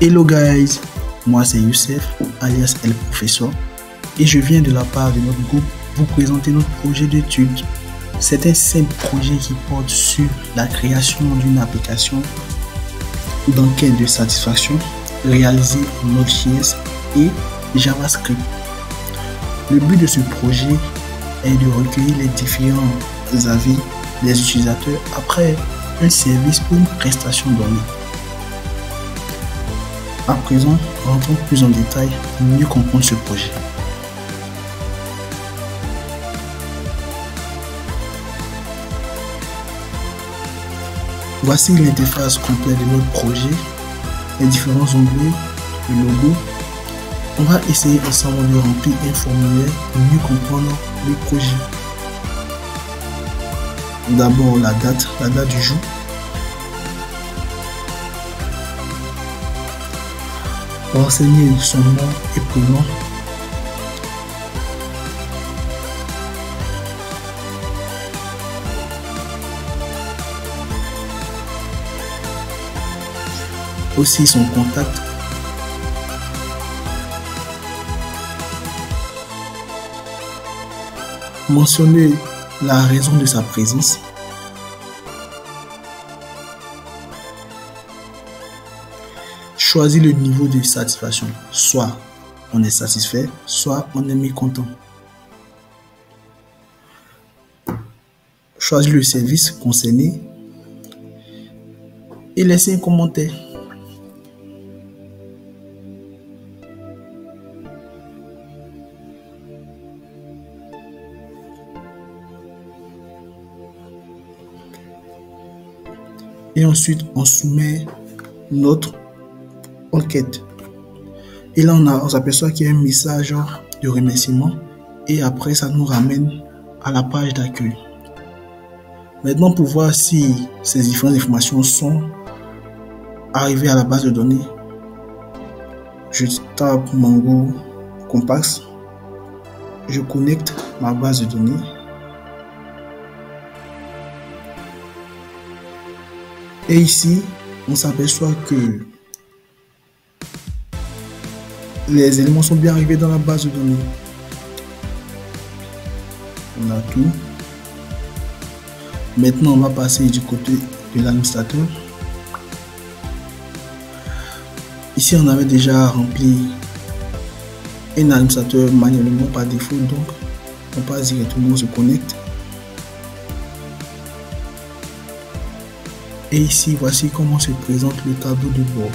Hello guys, moi c'est Youssef alias El Professeur et je viens de la part de notre groupe vous présenter notre projet d'étude. C'est un simple projet qui porte sur la création d'une application d'enquête de satisfaction réalisée en Node.js et JavaScript. Le but de ce projet est de recueillir les différents avis des utilisateurs après un service ou une prestation donnée. À présent, rentrons plus en détail pour mieux comprendre ce projet. Voici l'interface complète de notre projet, les différents onglets, le logo. On va essayer ensemble de remplir un formulaire pour mieux comprendre le projet. D'abord la date du jour. Renseigner son nom et prénom. Aussi son contact. Mentionner la raison de sa présence. Choisir le niveau de satisfaction. Soit on est satisfait, soit on est mécontent. Choisir le service concerné et laisser un commentaire. Et ensuite, on soumet notre enquête. Et là, on s'aperçoit qu'il y a un message de remerciement. Et après, ça nous ramène à la page d'accueil. Maintenant, pour voir si ces différentes informations sont arrivées à la base de données, je tape Mango Compass. Je connecte ma base de données. Et ici, on s'aperçoit que les éléments sont bien arrivés dans la base de données. On a tout. Maintenant, on va passer du côté de l'administrateur. Ici, on avait déjà rempli un administrateur manuellement par défaut, donc on passe directement, on se connecte. Et ici, voici comment se présente le tableau de bord.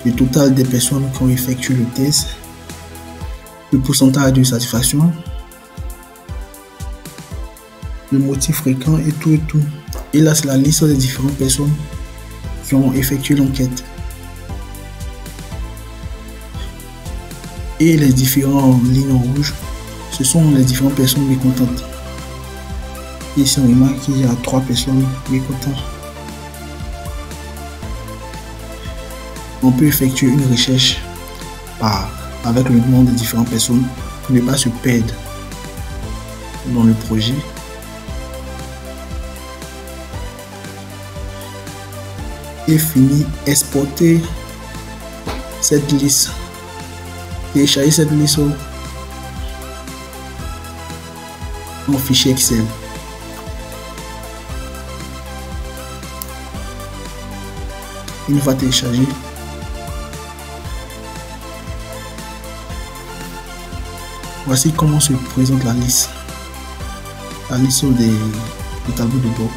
Le total des personnes qui ont effectué le test, le pourcentage de satisfaction, le motif fréquent et tout et tout. Et là, c'est la liste des différentes personnes qui ont effectué l'enquête. Et les différentes lignes en rouge, ce sont les différentes personnes mécontentes. Ici, on remarque qu'il y a 3 personnes mécontentes. On peut effectuer une recherche avec le nom des différentes personnes pour ne pas se perdre dans le projet. Et fini, exporter cette liste. Télécharger cette liste en fichier Excel. Une fois téléchargé, voici comment se présente la liste du tableau de bord.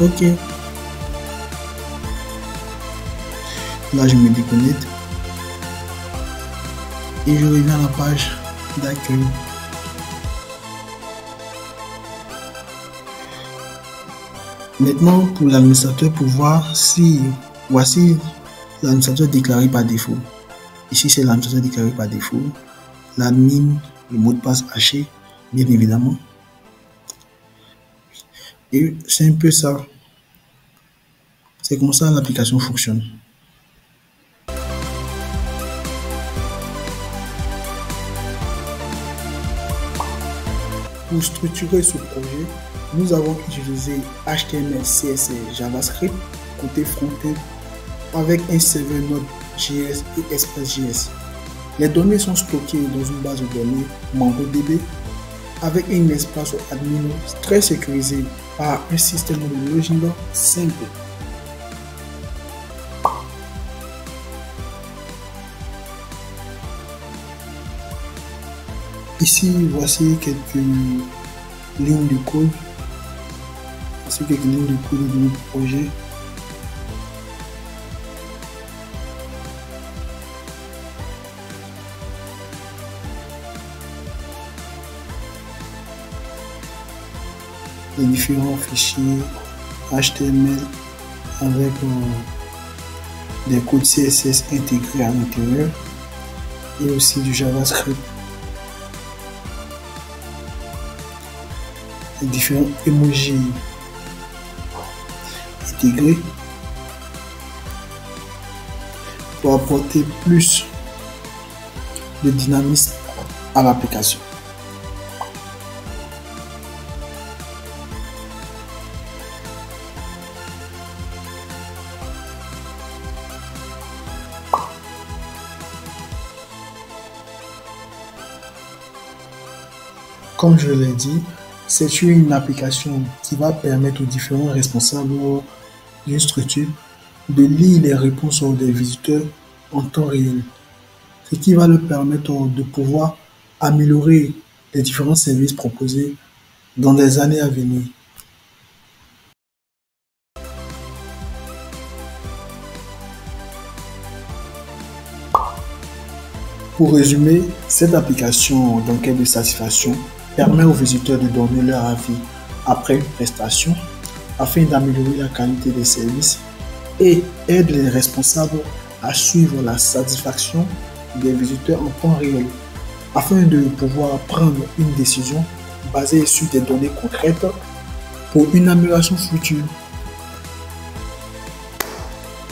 Ok. Là, je me déconnecte et je reviens à la page d'accueil. Maintenant, pour l'administrateur, pour voir si voici l'administrateur déclaré par défaut. Ici, c'est l'administrateur déclaré par défaut. L'admin, le mot de passe haché, bien évidemment. Et c'est un peu ça. C'est comme ça l'application fonctionne. Pour structurer ce projet, Nous avons utilisé HTML, CSS, JavaScript côté front-end avec un serveur Node.js et Express.js. Les données sont stockées dans une base de données MongoDB avec un espace admin très sécurisé par un système de login simple. Ici, voici quelques lignes de code. Voici quelques lignes de code de notre projet. Les différents fichiers HTML avec des codes CSS intégrés à l'intérieur et aussi du JavaScript. Les différents emojis intégrés pour apporter plus de dynamisme à l'application. Comme je l'ai dit, c'est une application qui va permettre aux différents responsables d'une structure de lire les réponses des visiteurs en temps réel, ce qui va leur permettre de pouvoir améliorer les différents services proposés dans les années à venir. Pour résumer, cette application d'enquête de satisfaction permet aux visiteurs de donner leur avis après une prestation afin d'améliorer la qualité des services et aide les responsables à suivre la satisfaction des visiteurs en temps réel afin de pouvoir prendre une décision basée sur des données concrètes pour une amélioration future.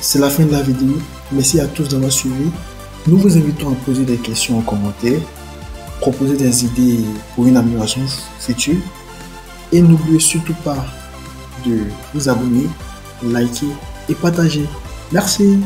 C'est la fin de la vidéo. Merci à tous d'avoir suivi. Nous vous invitons à poser des questions en commentaire, proposer des idées pour une amélioration future et n'oubliez surtout pas de vous abonner, liker et partager. Merci.